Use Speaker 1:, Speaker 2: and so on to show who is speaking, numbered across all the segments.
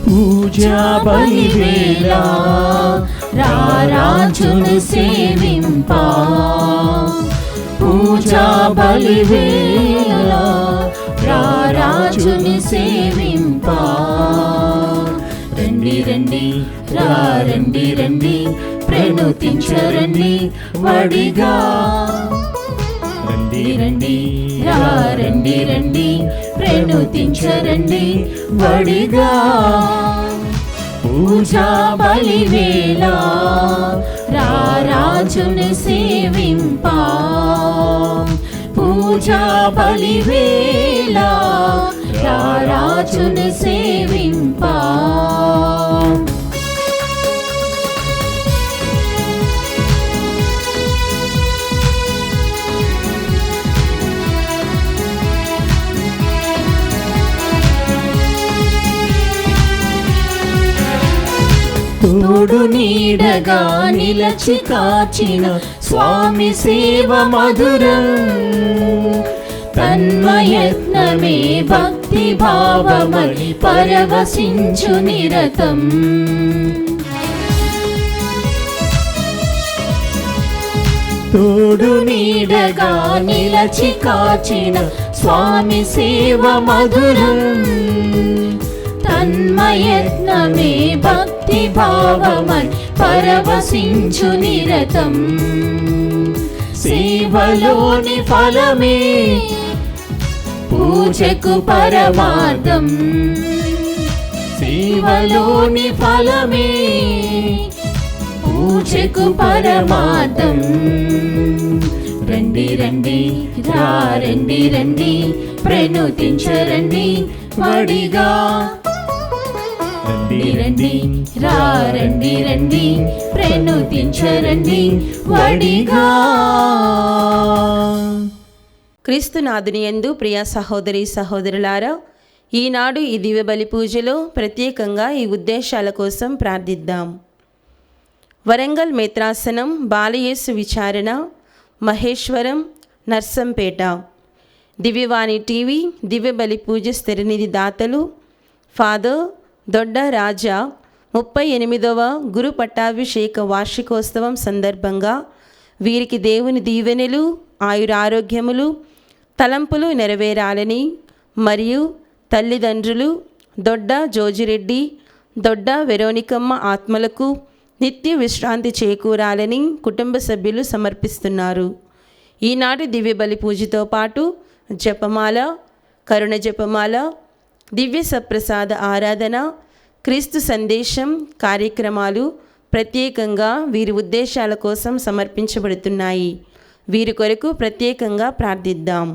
Speaker 1: పూజా బలివేళ రారాజును సేవింపా. పూజా బలివేళ రారాజును సేవింపా. రండి రండి రండి రండి ప్రణుతించరండి వడిగా. రండి రండి రండి రండి ప్రణుతించరండి వడిగా. పూజా బలివేళ రారాజును సేవింపా. పూజా బలివేళ రారాజును సేవింపా. తోడు నీడగా నిలచి కాచిన స్వామి సేవ మధురం. తన్మయత్నమే భక్తి భావమని పరవశించు నిరతం. తోడు నీడగా నిలచి కాచిన స్వామి సేవ మధురం. తన్మయత్నమే భక్తి భావమని పరవశించు నిరతం. సేవలోని ఫలమే పూజకు పరమార్థం. సేవలోని ఫలమే పూజకు పరమార్థం. రండి రండి రండి రండి ప్రణుతించరండి వడిగా. రండి రండి రండి రండి ప్రణుతించరండి వడిగా.
Speaker 2: క్రీస్తునాథుని యందు ప్రియ సహోదరి సహోదరులారా, ఈనాడు ఈ దివ్య బలి పూజలో ప్రత్యేకంగా ఈ ఉద్దేశాల కోసం ప్రార్థిద్దాం. వరంగల్ మేత్రాసనం బాలయేసు విచారణ మహేశ్వరం నర్సంపేట. దివ్యవాణి టీవీ దివ్య బలి పూజ స్థిరనిధి దాతలు ఫాదర్ దొడ్డ రాజా 38వ గురు పట్టాభిషేక వార్షికోత్సవం సందర్భంగా వీరికి దేవుని దీవెనలు ఆయురారోగ్యములు తలంపులు నెరవేరాలని మరియు తల్లిదండ్రులు దొడ్డ జోజిరెడ్డి దొడ్డ వెరోనికమ్మ ఆత్మలకు నిత్య విశ్రాంతి చేకూరాలని కుటుంబ సభ్యులు సమర్పిస్తున్నారు. ఈనాటి దివ్య బలి పూజతో పాటు జపమాల, కరుణ జపమాల, దివ్య సప్రసాద ఆరాధన, క్రీస్తు సందేశం కార్యక్రమాలు ప్రత్యేకంగా వీరి ఉద్దేశాల కోసం సమర్పించబడుతున్నాయి. వీరి కొరకు ప్రత్యేకంగా ప్రార్థిద్దాం.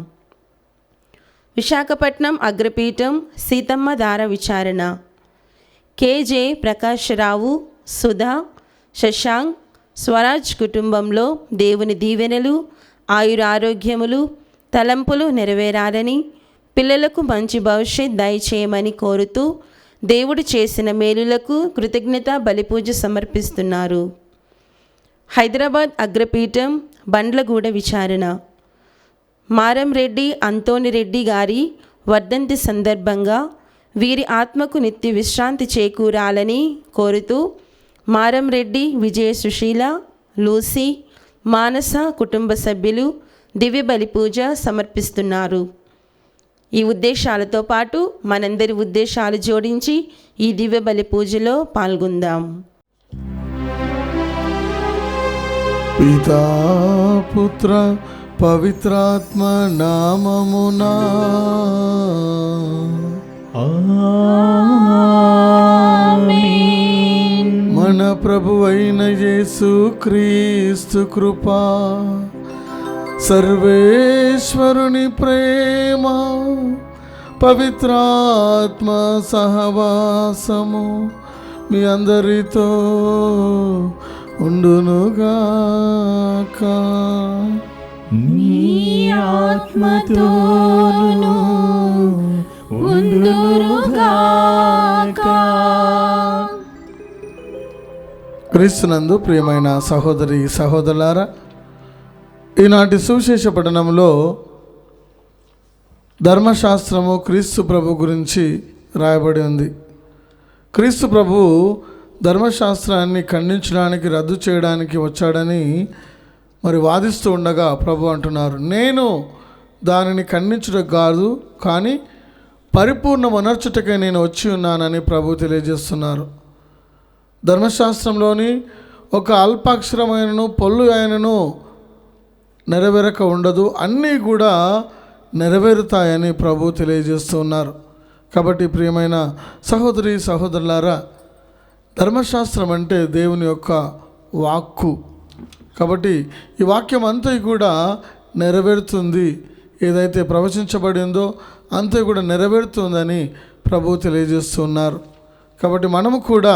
Speaker 2: విశాఖపట్నం అగ్రపీఠం సీతమ్మ దార విచారణ కేజే ప్రకాశరావు, సుధా, శశాంక్, స్వరాజ్ కుటుంబంలో దేవుని దీవెనలు ఆయురారోగ్యములు తలంపులు నెరవేరాలని, పిల్లలకు మంచి భవిష్యత్ దయచేయమని కోరుతూ దేవుడు చేసిన మేలులకు కృతజ్ఞత బలిపూజ సమర్పిస్తున్నారు. హైదరాబాద్ అగ్రపీఠం బండ్లగూడ విచారణ మారంరెడ్డి అంతోనిరెడ్డి గారి వర్ధంతి సందర్భంగా వీరి ఆత్మకు నిత్య విశ్రాంతి చేకూరాలని కోరుతూ మారంరెడ్డి విజయ సుశీల, లూసీ, మానస కుటుంబ సభ్యులు దివ్య బలి పూజ సమర్పిస్తున్నారు. ఈ ఉద్దేశాలతో పాటు మనందరి ఉద్దేశాలు జోడించి ఈ దివ్య బలి పూజలో పాల్గొందాం.
Speaker 3: పితా పుత్ర పవిత్రాత్మ నామమునా
Speaker 1: ఆమేన్.
Speaker 3: మన ప్రభువైన యేసు క్రీస్తు కృపా, సర్వేశ్వరుని ప్రేమ, పవిత్రాత్మ సహవాసము మీ అందరితో ఉండునుగాక.
Speaker 1: నీ ఆత్మతోను ఉండునుగాక.
Speaker 3: క్రీస్తునందు ప్రియమైన సహోదరి సహోదరులారా, ఈనాటి సువిశేష పఠనంలో ధర్మశాస్త్రము క్రీస్తు ప్రభు గురించి రాయబడి ఉంది. క్రీస్తు ప్రభు ధర్మశాస్త్రాన్ని ఖండించడానికి, రద్దు చేయడానికి వచ్చాడని మరి వాదిస్తూ ఉండగా ప్రభు అంటున్నారు, నేను దానిని ఖండించడం కాదు, కానీ పరిపూర్ణమనర్చుటకై నేను వచ్చి ఉన్నానని ప్రభు తెలియజేస్తున్నారు. ధర్మశాస్త్రంలోని ఒక అల్పాక్షరమైనను పొల్లు అయినను నెరవేరక ఉండదు, అన్నీ కూడా నెరవేరుతాయని ప్రభు తెలియజేస్తూ ఉన్నారు. కాబట్టి ప్రియమైన సహోదరి సహోదరులారా, ధర్మశాస్త్రం అంటే దేవుని యొక్క వాక్కు. కాబట్టి ఈ వాక్యం అంతా కూడా నెరవేరుతుంది, ఏదైతే ప్రవచించబడిందో అంతా కూడా నెరవేరుతుందని ప్రభు తెలియజేస్తున్నారు. కాబట్టి మనము కూడా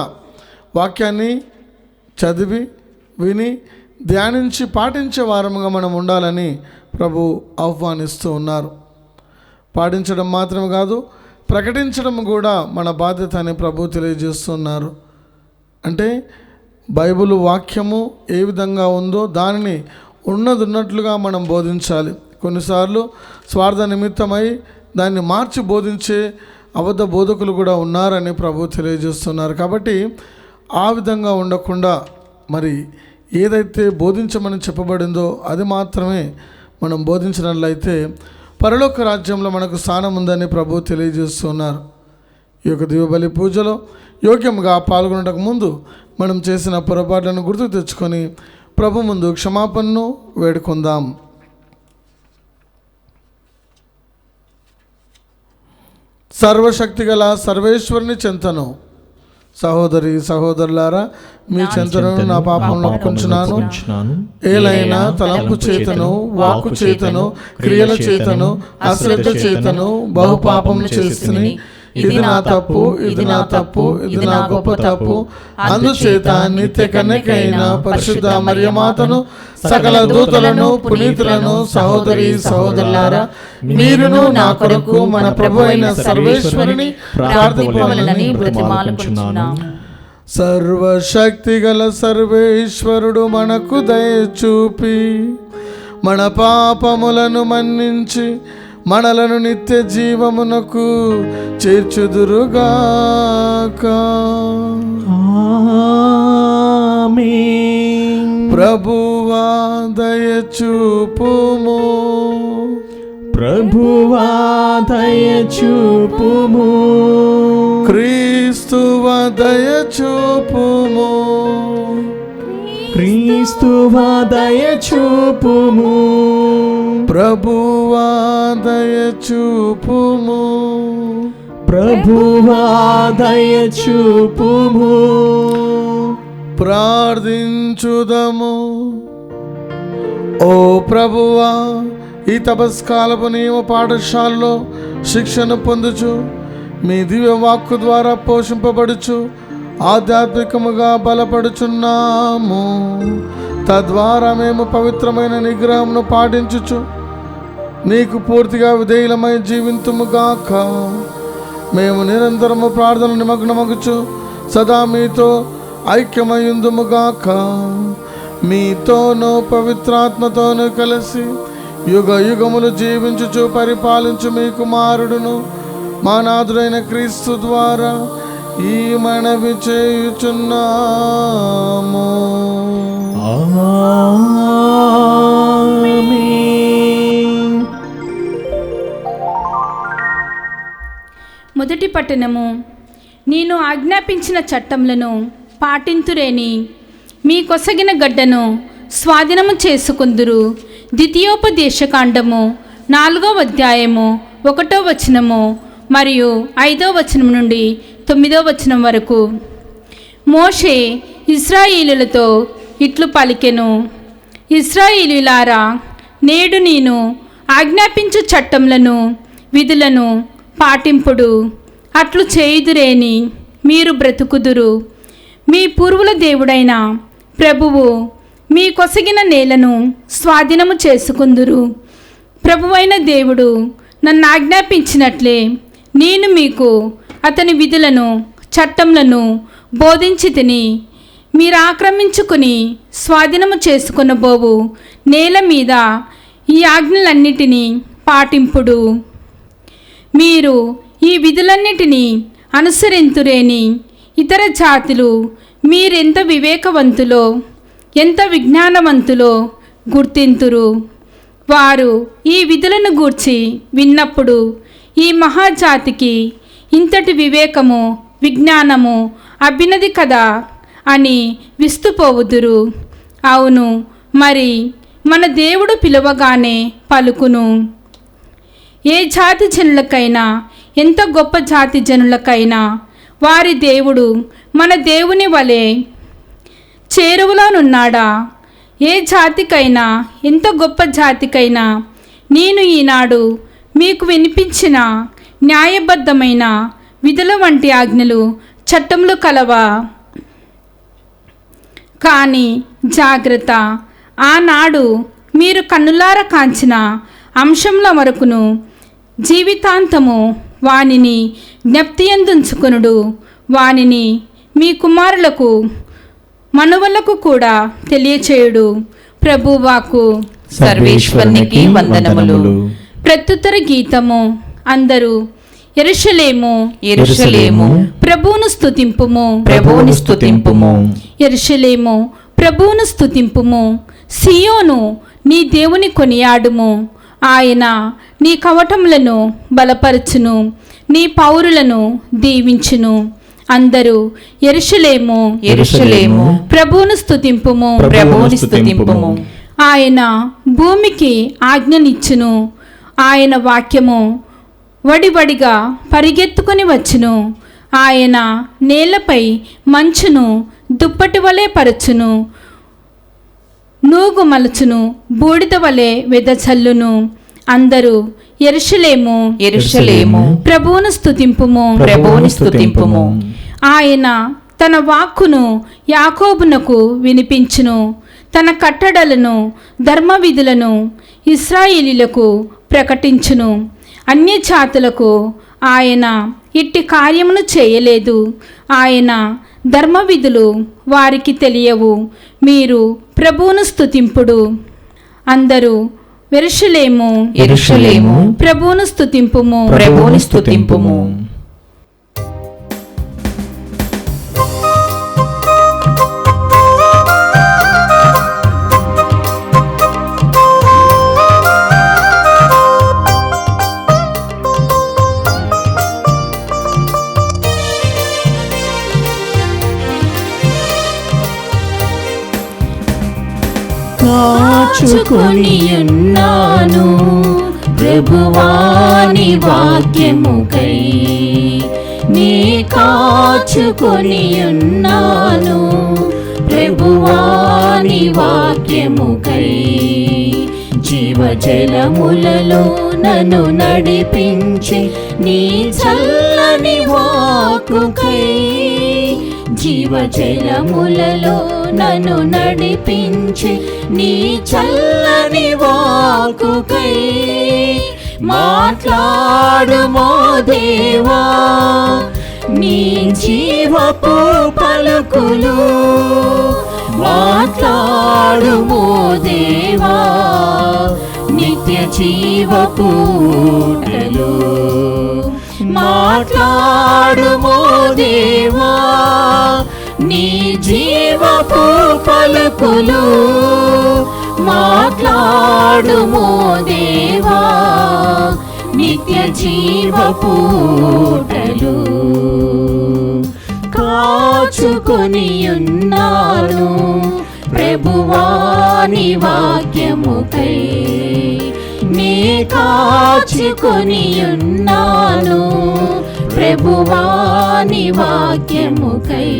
Speaker 3: వాక్యాన్ని చదివి విని ధ్యానించి పాటించే వారముగా మనం ఉండాలని ప్రభు ఆహ్వానిస్తూ ఉన్నారు. పాటించడం మాత్రం కాదు, ప్రకటించడం కూడా మన బాధ్యత అని ప్రభు తెలియజేస్తున్నారు. అంటే బైబిల్ వాక్యము ఏ విధంగా ఉందో దానిని ఉన్నట్లుగా మనం బోధించాలి. కొన్నిసార్లు స్వార్థ నిమిత్తమై దాన్ని మార్చి బోధించే అబద్ధ బోధకులు కూడా ఉన్నారని ప్రభు తెలియజేస్తున్నారు. కాబట్టి ఆ విధంగా ఉండకుండా మరి ఏదైతే బోధించమని చెప్పబడిందో అది మాత్రమే మనం బోధించినట్లయితే పరలోక రాజ్యంలో మనకు స్థానం ఉందని ప్రభు తెలియజేస్తున్నారు. ఈ యొక్క దివ్యబలి పూజలో యోగ్యంగా పాల్గొనడానికి ముందు మనం చేసిన పొరపాట్లను గుర్తు తెచ్చుకొని ప్రభు ముందు క్షమాపణను వేడుకుందాం. సర్వశక్తిగల సర్వేశ్వరుని చెంతను, సహోదరి సహోదరులారా, మీ చెంతను నా పాపంలో ఒప్పుకొంచున్నాను. ఏలైనా తలంపు చేతను, వాక్కు చేతను, క్రియల చేతను, అశ్రద్ధ చేతను బహుపాపములు చేస్తుని, ఇది నా తప్పు, ఇది నా తప్పు, ఇది నా గొప్ప తప్పు. అందుచేత నిత్య కన్యకైన పరిశుద్ధ మరియమాతను, సకల దూతలను, పునీతులను, సహోదరి సహోదరులారా, మీరును నా కొరకు మన ప్రభు అయిన సర్వేశ్వరుని ప్రార్థింపవలెనని బ్రతిమాలుకొనుచున్నాను. సర్వశక్తిగల సర్వేశ్వరుడు మనకు దయ చూపి మన పాపములను మన్నించి మనలను నిత్య జీవమునకు చేర్చుదురుగాక. ఆమేన్. ప్రభువా దయ చూపుము, ప్రభువా దయ చూపుము. క్రీస్తువా దయ చూపుము, క్రీస్తువా దయ చూపుము. ప్రభువా దయ చూపుము, ప్రభువా దయ చూపుము. ప్రార్థించుదము. ఓ ప్రభువా, ఈ తపస్కాలపు నియమ పాఠశాలలో శిక్షణ పొందుచు మీ దివ్య వాక్కు ద్వారా పోషింపబడుచు ఆధ్యాత్మికముగా బలపడుచున్నాము. తద్వారా మేము పవిత్రమైన నిగ్రహమును పాటించుచు నీకు పూర్తిగా విధేయులమై జీవింతుముగాక. మేము నిరంతరము ప్రార్థన నిమగ్నమగుచు సదా మీతో ఐక్యమయుందుముగాక. మీతోనూ పవిత్రాత్మతోనూ కలిసి యుగ యుగములు జీవించుచు పరిపాలించు మీ కుమారుడును మా నాథుడైన క్రీస్తు ద్వారా ఈ మనవి చేయుచున్నాము.
Speaker 1: మొదటి పట్టణము. నేను ఆజ్ఞాపించిన చట్టములను పాటింతురేని మీ కొసగిన గడ్డను స్వాధీనము చేసుకుందురు. ద్వితీయోపదేశకాండము 4వ అధ్యాయము 1వ వచనము మరియు 5వ వచనం నుండి 9వ వచనం వరకు. మోషే ఇశ్రాయేలులతో ఇట్లు పలికెను, ఇశ్రాయేలులారా, నేడు నేను ఆజ్ఞాపించు చట్టములను విధులను పాటింపుడు. అట్లు చేయుదురేని మీరు బ్రతుకుదురు. మీ పూర్వుల దేవుడైన ప్రభువు మీ కొసగిన నేలను స్వాధీనము చేసుకుందురు. ప్రభువైన దేవుడు నన్ను ఆజ్ఞాపించినట్లే నేను మీకు అతని విధులను చట్టములను బోధించి తిని మీరు ఆక్రమించుకుని స్వాధీనము చేసుకొనబోవు నేల మీద ఈ ఆజ్ఞలన్నిటినీ పాటింపుడు. మీరు ఈ విధులన్నిటినీ అనుసరింతురేని ఇతర జాతులు మీరెంత వివేకవంతులో, ఎంత విజ్ఞానవంతులో గుర్తింతురు. వారు ఈ విధులను గూర్చి విన్నప్పుడు ఈ మహాజాతికి ఇంతటి వివేకము, విజ్ఞానము అబ్బినది కదా అని విస్తుపోవుదురు. అవును, మరి మన దేవుడు పిలవగానే పలుకును. ఏ జాతి జనులకైనా, ఎంత గొప్ప జాతి జనులకైనా వారి దేవుడు మన దేవుని వలె చేరువలోనున్నాడా? ఏ జాతికైనా, ఎంత గొప్ప జాతికైనా నేను ఈనాడు మీకు వినిపించిన న్యాయబద్ధమైన విధుల వంటి ఆజ్ఞలు, చట్టములు కలవా? కానీ జాగ్రత్త, ఆనాడు మీరు కన్నులార కాంచిన అంశంల వరకును జీవితాంతము వానిని జ్ఞప్తియందుంచుకొనుడు. వానిని మీ కుమారులకు, మనువలకు కూడా తెలియచేయుడు. ప్రభువాకు.
Speaker 4: సర్వేశ్వరునికి వందనములు.
Speaker 1: ప్రత్యుత్తర గీతము. అందరూ యెరూషలేము
Speaker 4: యెరూషలేము
Speaker 1: ప్రభువును స్తుతింపుము.
Speaker 4: ప్రభువుని స్తుతింపుము.
Speaker 1: యెరూషలేము ప్రభువును స్తుతింపుము. సియోను నీ దేవుని కొనియాడుము. ఆయన నీ కవటములను బలపరచును, నీ పౌరులను దీవించును. అందరూ యెరూషలేము
Speaker 4: యెరూషలేము
Speaker 1: ప్రభువును స్తుతింపుము.
Speaker 4: ప్రభువుని స్తుతింపుము.
Speaker 1: ఆయన భూమికి ఆజ్ఞనిచ్చును. ఆయన వాక్యము వడివడిగా పరిగెత్తుకొని వచ్చును. ఆయన నేలపై మంచును దుప్పటి వలె పరచును. నూగు మలచును, బూడిద వలె వెదజల్లును. అందరూ యెరూషలేము
Speaker 4: యెరూషలేము
Speaker 1: ప్రభువును స్తుతింపుము.
Speaker 4: ప్రభువుని స్తుతింపుము.
Speaker 1: ఆయన తన వాక్కును యాకోబునకు వినిపించును. తన కట్టడలను, ధర్మవిధులను ఇశ్రాయేలీయులకు ప్రకటించును. అన్యజాతులకు ఆయన ఇట్టి కార్యమును చేయలేదు. ఆయన ధర్మవిధులు వారికి తెలియవు. మీరు ప్రభువును స్తుతింపుడు. అందరూ యెరూషలేము
Speaker 4: యెరూషలేము
Speaker 1: ప్రభువును స్తుతింపుము.
Speaker 4: ప్రభువుని స్తుతింపుము.
Speaker 5: కాచుకొని ఉన్నాను ప్రభువాని వాక్యముకై, నీ కాచుకొని ఉన్నాను ప్రభువాని వాక్యముకై. జీవజలములలో నన్ను నడిపించి నీ చల్లని వాక్కుకై. జీవజలములలో నన్ను నడిపించి నీ చల్లని వాక్కుకై. మాట్లాడుమో దేవా నీ జీవపు పలుకులు. మాట్లాడుమో దేవా నిత్య జీవపు ఊటలు. మాట్లాడుమో దేవా నీ జీవపు పలుకులు. మాట్లాడుమో దేవా నిత్య జీవపు ఊటలు. కాచుకొని ఉన్నాను ప్రభువాని వాక్యముకై, నీ కాచుకొని ఉన్నాను ప్రభువాని వాక్యముకై.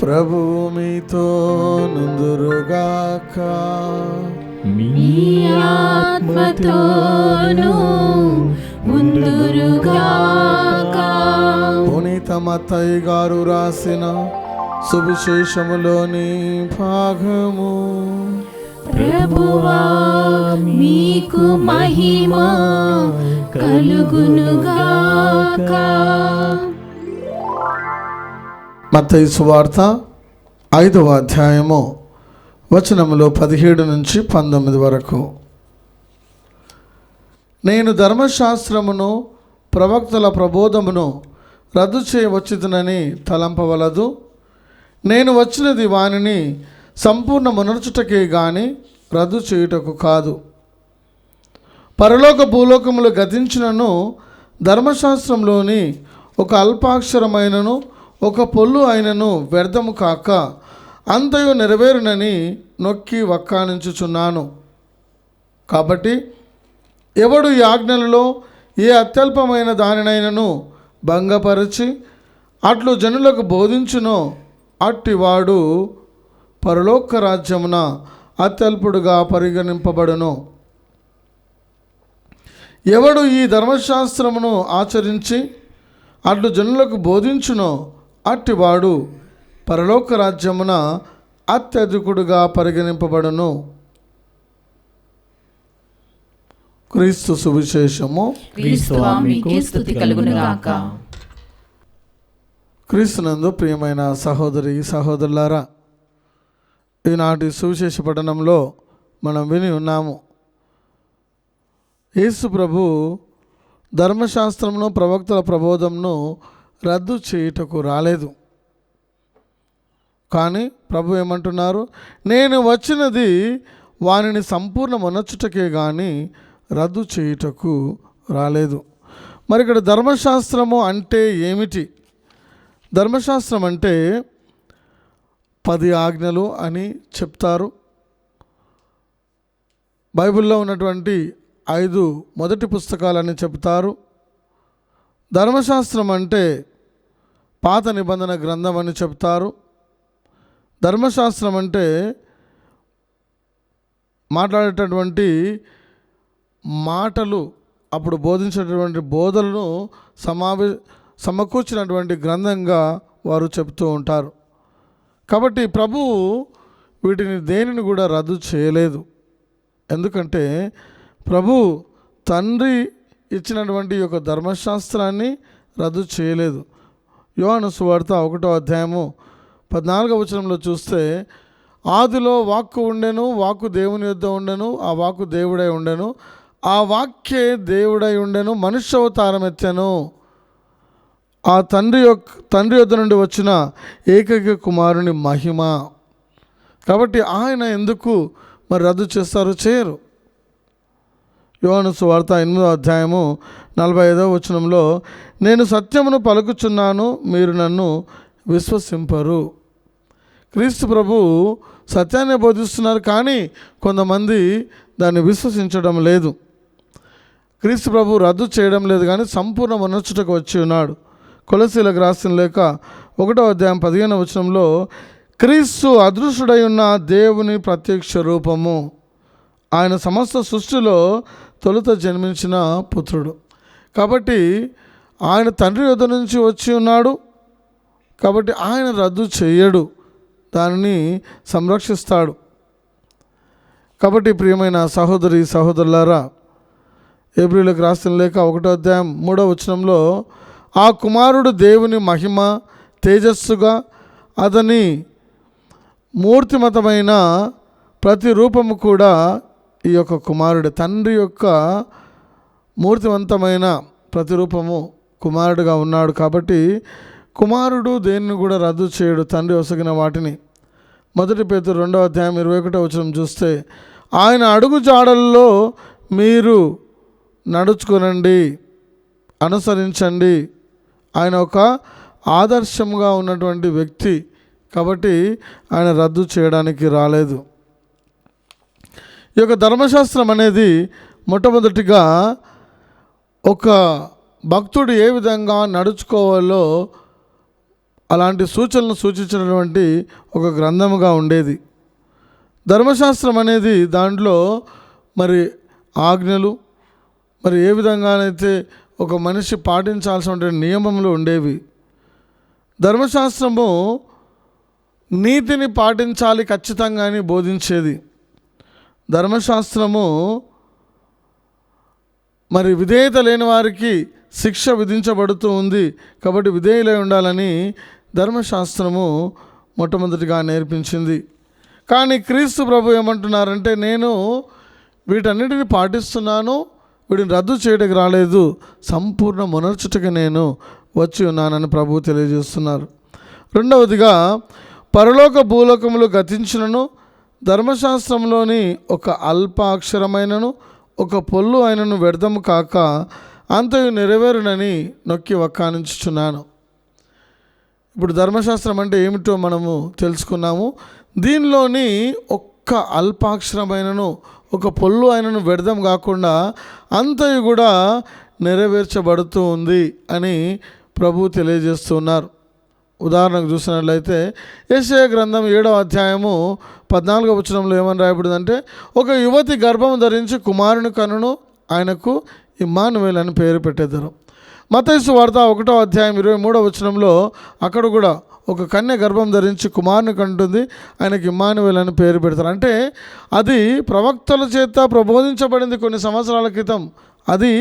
Speaker 3: ప్రభువు మీతో నుందురుగాక.
Speaker 5: మీ ఆత్మతోను ముందురుగాక.
Speaker 3: పునీత మత్తయి గారు రాసిన సువిశేషములోని భాగము.
Speaker 5: ప్రభువా మీకు మహిమ కలుగునుగాక.
Speaker 3: మత్తయి సువార్త 5వ అధ్యాయము వచనములో 17 నుంచి 19 వరకు. నేను ధర్మశాస్త్రమును ప్రవక్తల ప్రబోధమును రద్దు చేయవచ్చునని తలంపవలదు. నేను వచ్చినది వానిని సంపూర్ణమునర్చుటకే గాని రద్దు చేయుటకు కాదు. పరలోక భూలోకములు గతించినను ధర్మశాస్త్రంలోని ఒక అల్పాక్షరమైనను ఒక పొల్లు అయినను వ్యర్థము కాక అంతయు నెరవేరునని నొక్కి వక్కాణించుచున్నాను. కాబట్టి ఎవడు ఈ ఆజ్ఞలలో ఏ అత్యల్పమైన దానినైనను భంగపరచి అట్లు జనులకు బోధించునో అట్టివాడు పరలోక రాజ్యమున అత్యల్పుడుగా పరిగణింపబడును. ఎవడు ఈ ధర్మశాస్త్రమును ఆచరించి అట్లు జనులకు బోధించునో అట్టివాడు పరలోక రాజ్యమున అత్యధికుడుగా పరిగణింపబడును. క్రీస్తు సువిశేషము.
Speaker 4: క్రీస్తువా మీకే స్తుతి కలుగునుగాక.
Speaker 3: క్రీస్తునందు ప్రియమైన సహోదరి సహోదరులారా, ఈనాటి సువిశేష పఠనంలో మనం విని ఉన్నాము. యేసు ప్రభు ధర్మశాస్త్రమును ప్రవక్తల ప్రబోధమును రద్దు చేయుటకు రాలేదు. కానీ ప్రభు ఏమంటున్నారు? నేను వచ్చినది వానిని సంపూర్ణమునర్చుటకే కానీ రద్దు చేయుటకు రాలేదు. మరి ఇక్కడ ధర్మశాస్త్రము అంటే ఏమిటి? ధర్మశాస్త్రం అంటే 10 ఆజ్ఞలు అని చెప్తారు. బైబిల్లో ఉన్నటువంటి 5 మొదటి పుస్తకాలని చెప్తారు. ధర్మశాస్త్రం అంటే పాత నిబంధన గ్రంథం అని చెప్తారు. ధర్మశాస్త్రం అంటే మాట్లాడేటటువంటి మాటలు, అప్పుడు బోధించేటటువంటి బోధలను సమకూర్చినటువంటి గ్రంథంగా వారు చెప్తూ ఉంటారు. కాబట్టి ప్రభువు వీటిని దేనిని కూడా రద్దు చేయలేదు. ఎందుకంటే ప్రభు తండ్రి ఇచ్చినటువంటి ఈ యొక్క ధర్మశాస్త్రాన్ని రద్దు చేయలేదు. యోహాను సువార్త 1వ అధ్యాయము 14వ వచనంలో చూస్తే, ఆదిలో వాక్కు ఉండెను, వాక్కు దేవుని యొద్ద ఉండెను, ఆ వాక్కు దేవుడై ఉండెను, ఆ వాక్యే దేవుడై ఉండెను, మనుష్య అవతారం ఎత్తెను, ఆ తండ్రి యొద్ద నుండి వచ్చిన ఏకైక కుమారుని మహిమ. కాబట్టి ఆయన ఎందుకు మరి రద్దు చేస్తారు? చేయరు. యోహాను సువార్త 8వ అధ్యాయము 45వ వచనంలో, నేను సత్యమును పలుకుచున్నాను, మీరు నన్ను విశ్వసింపరు. క్రీస్తు ప్రభు సత్యాన్ని బోధిస్తున్నారు, కానీ కొంతమంది దాన్ని విశ్వసించడం లేదు. క్రీస్తు ప్రభు రద్దు చేయడం లేదు, కానీ సంపూర్ణ మనర్చుటకు వచ్చి ఉన్నాడు. కొలసీలకు రాసిన లేఖ 1వ అధ్యాయం 15వ వచనంలో, క్రీస్తు అదృశ్యుడై ఉన్న దేవుని ప్రత్యక్ష రూపము, ఆయన సమస్త సృష్టిలో తొలుత జన్మించిన పుత్రుడు. కాబట్టి ఆయన తండ్రి యొద్ద నుంచి వచ్చి ఉన్నాడు. కాబట్టి ఆయన రద్దు చేయడు, దానిని సంరక్షిస్తాడు. కాబట్టి ప్రియమైన సహోదరి సహోదరులారా, హెబ్రీయులకు రాసిన లేఖ 1వ అధ్యాయం 3వ వచనంలో, ఆ కుమారుడు దేవుని మహిమ తేజస్సుగా అతని మూర్తిమతమైన ప్రతి రూపము కూడా ఈ యొక్క కుమారుడు, తండ్రి యొక్క మూర్తివంతమైన ప్రతిరూపము కుమారుడుగా ఉన్నాడు. కాబట్టి కుమారుడు దేనిని కూడా రద్దు చేయడు, తండ్రి ఒసగిన వాటిని. 1 పేతురు 2వ అధ్యాయం 21వ వచనం చూస్తే, ఆయన అడుగు జాడల్లో మీరు నడుచుకొనండి, అనుసరించండి. ఆయన ఒక ఆదర్శంగా ఉన్నటువంటి వ్యక్తి, కాబట్టి ఆయన రద్దు చేయడానికి రాలేదు. ఈ యొక్క ధర్మశాస్త్రం అనేది మొట్టమొదటిగా ఒక భక్తుడు ఏ విధంగా నడుచుకోవాలో అలాంటి సూచనలు సూచించినటువంటి ఒక గ్రంథముగా ఉండేది. ధర్మశాస్త్రం అనేది దాంట్లో మరి ఆజ్ఞలు, మరి ఏ విధంగానైతే ఒక మనిషి పాటించాల్సిన నియమములు ఉండేవి. ధర్మశాస్త్రము నీతిని పాటించాలి ఖచ్చితంగా అని బోధించేది. ధర్మశాస్త్రము మరి విధేయత లేని వారికి శిక్ష విధించబడుతూ ఉంది. కాబట్టి విధేయులై ఉండాలని ధర్మశాస్త్రము మొట్టమొదటిగా నేర్పించింది. కానీ క్రీస్తు ప్రభు ఏమంటున్నారంటే, నేను వీటన్నిటిని పాటిస్తున్నాను, వీడిని రద్దు చేయడానికి రాలేదు, సంపూర్ణ మొనర్చుటకి నేను వచ్చి ఉన్నానని ప్రభువు తెలియజేస్తున్నారు. రెండవదిగా, పరలోక భూలోకములు గతించినను ధర్మశాస్త్రంలోని ఒక అల్ప అక్షరమైనను ఒక పొల్లు అయినను వ్యర్థము కాక అంతయు నెరవేరునని నొక్కి వక్కానించుచున్నాను. ఇప్పుడు ధర్మశాస్త్రం అంటే ఏమిటో మనము తెలుసుకున్నాము. దీనిలోని ఒక్క అల్పాక్షరమైనను ఒక పొల్లు అయినను వ్యర్థం కాకుండా అంతయు కూడా నెరవేర్చబడుతూ ఉంది అని ప్రభువు తెలియజేస్తున్నారు. ఉదాహరణకు చూసినట్లయితే యెషయా గ్రంథం 7వ అధ్యాయము 14వ వచనంలో ఏమని రాయబడిందంటే, ఒక యువతి గర్భం ధరించి కుమారుని కనును, ఆయనకు ఇమ్మానుయేల్ అని పేరు పెట్టెదరు. మత్తయి సువార్త 1వ అధ్యాయం 23వ వచనంలో అక్కడ కూడా ఒక కన్య గర్భం ధరించి కుమారుని కంటుంది, ఆయనకి ఇమ్మానుయేల్ అని పేరు పెడతారు. అంటే అది ప్రవక్తల చేత ప్రబోధించబడింది కొన్ని సంవత్సరాల క్రితం, అది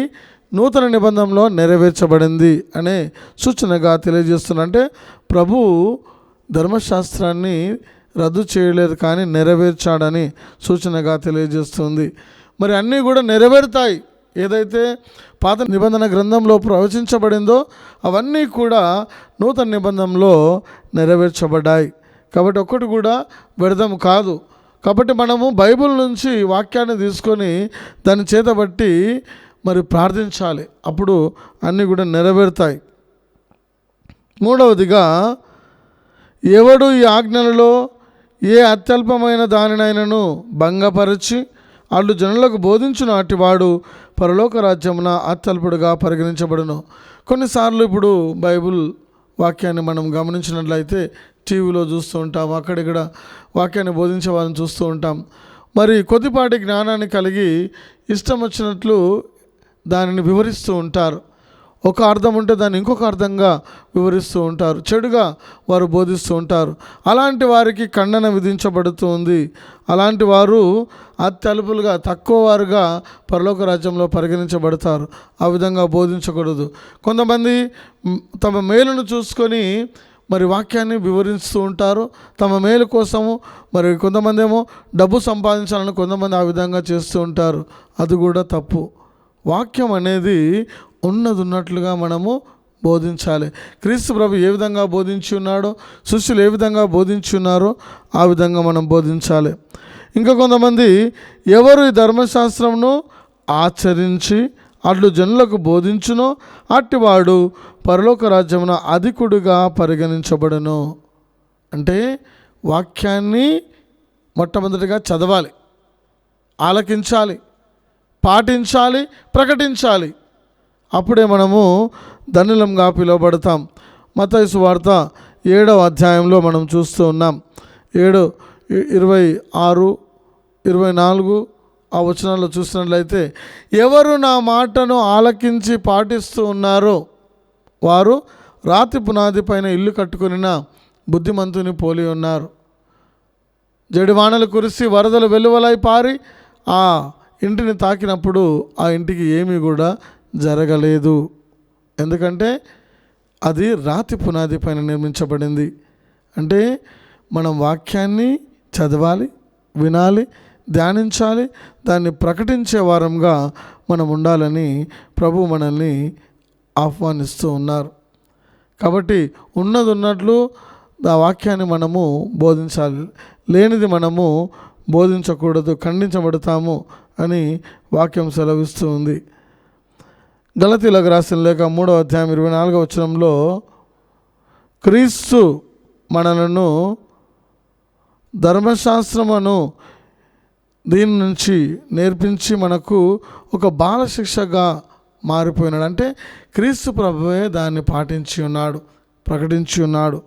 Speaker 3: నూతన నిబంధనలో నెరవేర్చబడింది అనే సూచనగా తెలియజేస్తున్నా. అంటే ప్రభు ధర్మశాస్త్రాన్ని రద్దు చేయలేదు కానీ నెరవేర్చాడని సూచనగా తెలియజేస్తుంది. మరి అన్నీ కూడా నెరవేరుతాయి. ఏదైతే పాత నిబంధన గ్రంథంలో ప్రవచించబడిందో అవన్నీ కూడా నూతన నిబంధనలో నెరవేర్చబడ్డాయి. కాబట్టి ఒక్కటి కూడా వ్యర్థం కాదు. కాబట్టి మనము బైబిల్ నుంచి వాక్యాన్ని తీసుకొని దాన్ని చేతబట్టి మరి ప్రార్థించాలి, అప్పుడు అన్నీ కూడా నెరవేరుతాయి. మూడవదిగా, ఎవడు ఈ ఆజ్ఞలలో ఏ అత్యల్పమైన దానినైనను భంగపరిచి అళ్ళు జనులకు బోధించిన అటివాడు పరలోక రాజ్యమున అత్యల్పుడుగా పరిగణించబడును. కొన్నిసార్లు ఇప్పుడు బైబిల్ వాక్యాన్ని మనం గమనించినట్లయితే టీవీలో చూస్తూ ఉంటాం, అక్కడిక్కడ వాక్యాన్ని బోధించే వాళ్ళని చూస్తూ ఉంటాం. మరి కొద్దిపాటి జ్ఞానాన్ని కలిగి ఇష్టం వచ్చినట్లు దానిని వివరిస్తూ ఉంటారు. ఒక అర్థం ఉంటే దాన్ని ఇంకొక అర్థంగా వివరిస్తూ ఉంటారు, చెడుగా వారు బోధిస్తూ ఉంటారు. అలాంటి వారికి ఖండన విధించబడుతుంది. అలాంటి వారు అత్యల్పులుగా, తక్కువ వారుగా పరలోక రాజ్యంలో పరిగణించబడతారు. ఆ విధంగా బోధించకూడదు. కొంతమంది తమ మేలును చూసుకొని మరి వాక్యాన్ని వివరిస్తూ ఉంటారు, తమ మేలు కోసము. మరి కొంతమంది ఏమో డబ్బు సంపాదించాలని కొంతమంది ఆ విధంగా చేస్తూ ఉంటారు. అది కూడా తప్పు. వాక్యం అనేది ఉన్నట్లుగా మనము బోధించాలి. క్రీస్తు ప్రభు ఏ విధంగా బోధించి ఉన్నాడో, శిష్యులు ఏ విధంగా బోధించి ఉన్నారో ఆ విధంగా మనం బోధించాలి. ఇంకా కొంతమంది, ఎవరు ఈ ధర్మశాస్త్రంను ఆచరించి అట్లు జనులకు బోధించునో అట్టివాడు పరలోక రాజ్యమున అధికుడిగా పరిగణించబడును. అంటే వాక్యాన్ని మొట్టమొదటిగా చదవాలి, ఆలకించాలి, పాటించాలి, ప్రకటించాలి. అప్పుడే మనము ధన్యులంగా పిలువబడతాం. మత్తయి సువార్త 7వ అధ్యాయంలో మనం చూస్తూ ఉన్నాం. 7:26, 24 ఆ వచనాల్లో చూసినట్లయితే, ఎవరు నా మాటను ఆలకించి పాటిస్తూ ఉన్నారో వారు రాతి పునాది పైన ఇల్లు కట్టుకొనిన బుద్ధిమంతుని పోలి ఉన్నారు. జడివానలు కురిసి వరదలు వెలువలై పారి ఆ ఇంటిని తాకినప్పుడు ఆ ఇంటికి ఏమీ కూడా జరగలేదు. ఎందుకంటే అది రాతి పునాది పైన నిర్మించబడింది. అంటే మనం వాక్యాన్ని చదవాలి, వినాలి, ధ్యానించాలి, దాన్ని ప్రకటించే వారంగా మనం ఉండాలని ప్రభు మనల్ని ఆహ్వానిస్తూ ఉన్నారు. కాబట్టి ఉన్నట్లు ఆ వాక్యాన్ని మనము బోధించాలి, లేనిది మనము బోధించకూడదు, ఖండించబడతాము అని వాక్యం సెలవిస్తూ ఉంది. గలతీలకు రాసిన లేఖ 3వ అధ్యాయం 24వ వచనంలో, క్రీస్తు మనలను ధర్మశాస్త్రమును దీని నుంచి నేర్పించి మనకు ఒక బాలశిక్షగా మారిపోయినాడు. అంటే క్రీస్తు ప్రభువే దాన్ని పాటించి ఉన్నాడు, ప్రకటించి ఉన్నాడు.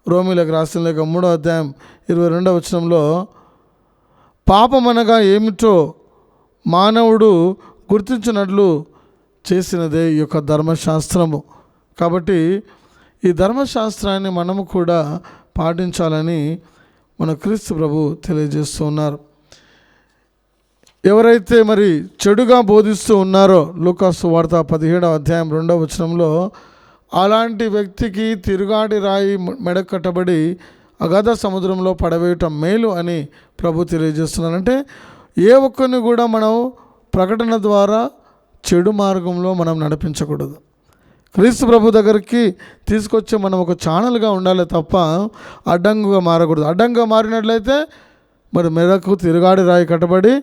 Speaker 3: రోమీలకు రాసిన లేఖ 3వ అధ్యాయం 22వ వచనంలో, పాపమనగా ఏమిటో మానవుడు గుర్తించినట్లు చేసినదే ఈ యొక్క ధర్మశాస్త్రము. కాబట్టి ఈ ధర్మశాస్త్రాన్ని మనము కూడా పాటించాలని మన క్రీస్తు ప్రభు తెలియజేస్తూ ఉన్నారు. ఎవరైతే మరి చెడుగా బోధిస్తూ ఉన్నారో, లూకాసు సువార్త 17వ అధ్యాయం 2వ వచనంలో, అలాంటి వ్యక్తికి తిరుగాడి రాయి మెడకట్టబడి అగాధ సముద్రంలో పడవేయటం మేలు అని ప్రభు తెలియజేస్తున్నారంటే ఏ ఒక్కరిని కూడా మనం ప్రకటన ద్వారా చెడు మార్గంలో మనం నడిపించకూడదు. క్రీస్తు ప్రభు దగ్గరికి తీసుకొచ్చి మనం ఒక ఛానల్గా ఉండాలి తప్ప అడ్డంగా మారకూడదు. అడ్డంగా మారినట్లయితే మరి మెరకు తిరుగాడి రాయి కట్టబడి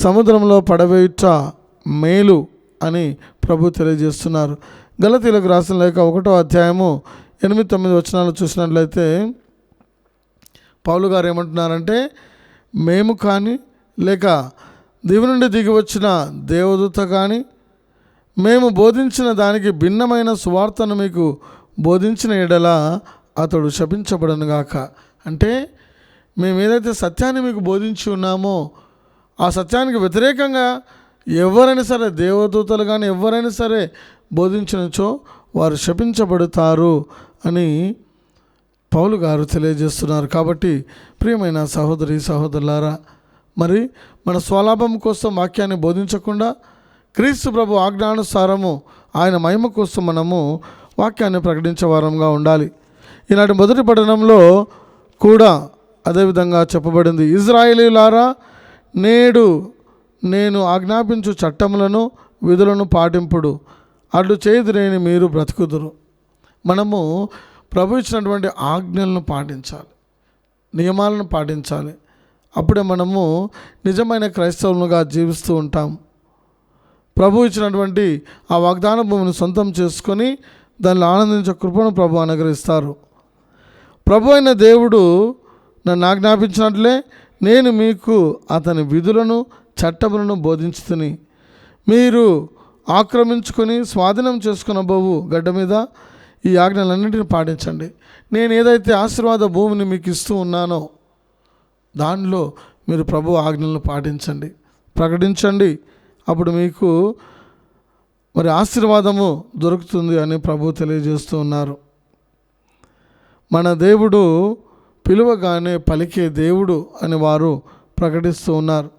Speaker 3: సముద్రంలో పడవేయుట మేలు అని ప్రభు తెలియజేస్తున్నారు. గలతీలకు రాసిన లేఖ 1వ అధ్యాయము 8-9 వచనాలు చూసినట్లయితే పౌలు గారు ఏమంటున్నారంటే, మేము కానీ లేక దేవుని నుండి దిగి వచ్చిన దేవదూత కానీ మేము బోధించిన దానికి భిన్నమైన సువార్తను మీకు బోధించిన ఎడల అతడు శపించబడనుగాక. అంటే మేము ఏదైతే సత్యాన్ని మీకు బోధించి ఉన్నామో ఆ సత్యానికి వ్యతిరేకంగా ఎవరైనా సరే, దేవదూతలు కానీ ఎవరైనా సరే బోధించినచో వారు శపించబడతారు అని పౌలు గారు తెలియజేస్తున్నారు. కాబట్టి ప్రియమైన సహోదరి సహోదరులారా, మరి మన స్వలాభం కోసం వాక్యాన్ని బోధించకుండా క్రీస్తు ప్రభు ఆజ్ఞానుసారము ఆయన మహిమ కోసం మనము వాక్యాన్ని ప్రకటించే వారంగా ఉండాలి. ఈనాటి మొదటి పఠనంలో కూడా అదేవిధంగా చెప్పబడింది, ఇజ్రాయేలీయులారా నేడు నేను ఆజ్ఞాపించు చట్టములను విధులను పాటింపుడు, అట్లు చేయుదురేని మీరు బ్రతుకుదురు. మనము ప్రభు ఇచ్చినటువంటి ఆజ్ఞలను పాటించాలి, నియమాలను పాటించాలి. అప్పుడే మనము నిజమైన క్రైస్తవులుగా జీవిస్తూ ఉంటాం. ప్రభు ఇచ్చినటువంటి ఆ వాగ్దాన భూమిని సొంతం చేసుకొని దానిలో ఆనందించే కృపను ప్రభు అనుగ్రహిస్తారు. ప్రభు అయిన దేవుడు నన్ను ఆజ్ఞాపించినట్లే నేను మీకు అతని విధులను చట్టములను బోధించుతుని, మీరు ఆక్రమించుకొని స్వాధీనం చేసుకునబోవు గడ్డ మీద ఈ ఆజ్ఞలన్నింటినీ పాటించండి. నేను ఏదైతే ఆశీర్వాద భూమిని మీకు ఇస్తూ ఉన్నానో దానిలో మీరు ప్రభు ఆజ్ఞలను పాటించండి, ప్రకటించండి. అప్పుడు మీకు మరి ఆశీర్వాదము దొరుకుతుంది అని ప్రభు తెలియజేస్తూ ఉన్నారు. మన దేవుడు పిలువగానే పలికే దేవుడు అని వారు ప్రకటిస్తూ ఉన్నారు.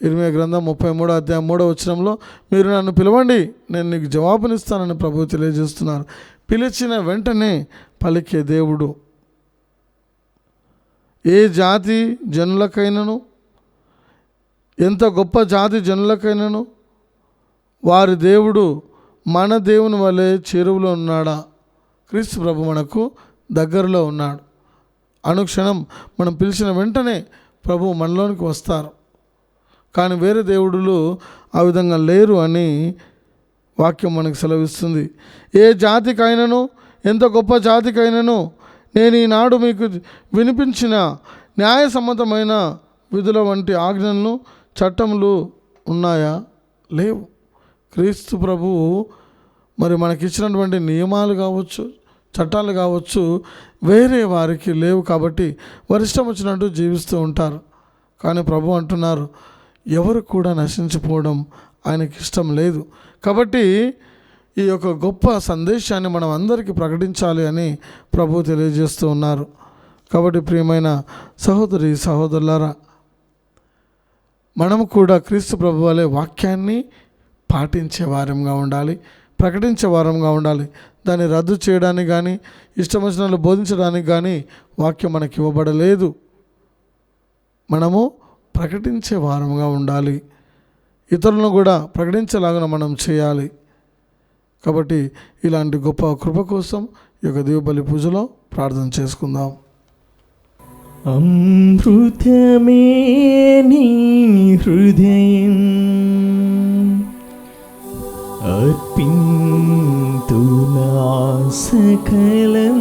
Speaker 3: ఇర్మియా గ్రంథం 33వ అధ్యాయం 3వ వచనంలో మీరు నన్ను పిలవండి నేను నీకు జవాబునిస్తానని ప్రభు తెలియజేస్తున్నారు. పిలిచిన వెంటనే పలికే దేవుడు. ఏ జాతి జనులకైనను, ఎంత గొప్ప జాతి జనులకైనను వారి దేవుడు మన దేవుని వలె చేరువలో ఉన్నాడా? క్రీస్తు ప్రభు మనకు దగ్గరలో ఉన్నాడు. అనుక్షణం మనం పిలిచిన వెంటనే ప్రభు మనలోనికి వస్తారు. కానీ వేరే దేవుడులు ఆ విధంగా లేరు అని వాక్యం మనకు సెలవిస్తుంది. ఏ జాతికైనను, ఎంత గొప్ప జాతికైనను నేను ఈనాడు మీకు వినిపించిన న్యాయసమ్మతమైన విధుల వంటి ఆజ్ఞలను చట్టములు ఉన్నాయా? లేవు. క్రీస్తు ప్రభువు మరి మనకిచ్చినటువంటి నియమాలు కావచ్చు, చట్టాలు కావచ్చు, వేరే వారికి లేవు. కాబట్టి వారి ఇష్టం వచ్చినట్టు జీవిస్తూ ఉంటారు. కానీ ప్రభు అంటున్నారు, ఎవరు కూడా నశించిపోవడం ఆయనకి ఇష్టం లేదు. కాబట్టి ఈ యొక్క గొప్ప సందేశాన్ని మనం అందరికీ ప్రకటించాలి అని ప్రభు తెలియజేస్తూ ఉన్నారు. కాబట్టి ప్రియమైన సహోదరి సహోదరులారా, మనము కూడా క్రీస్తు ప్రభు వలె వాక్యాన్ని పాటించే వారంగా ఉండాలి, ప్రకటించే వారంగా ఉండాలి. దాన్ని రద్దు చేయడానికి కానీ ఇష్టం వచ్చినట్లు బోధించడానికి కానీ వాక్యం మనకి ఇవ్వబడలేదు. మనము ప్రకటించే వారంగా ఉండాలి, ఇతరులను కూడా ప్రకటించేలాగా మనం చేయాలి. కాబట్టి ఇలాంటి గొప్ప కృప కోసం ఈ యొక్క దీవబలి పూజలో ప్రార్థన చేసుకుందాం.
Speaker 5: అమృతమే నీ హృదయం అర్పింతునా సకలం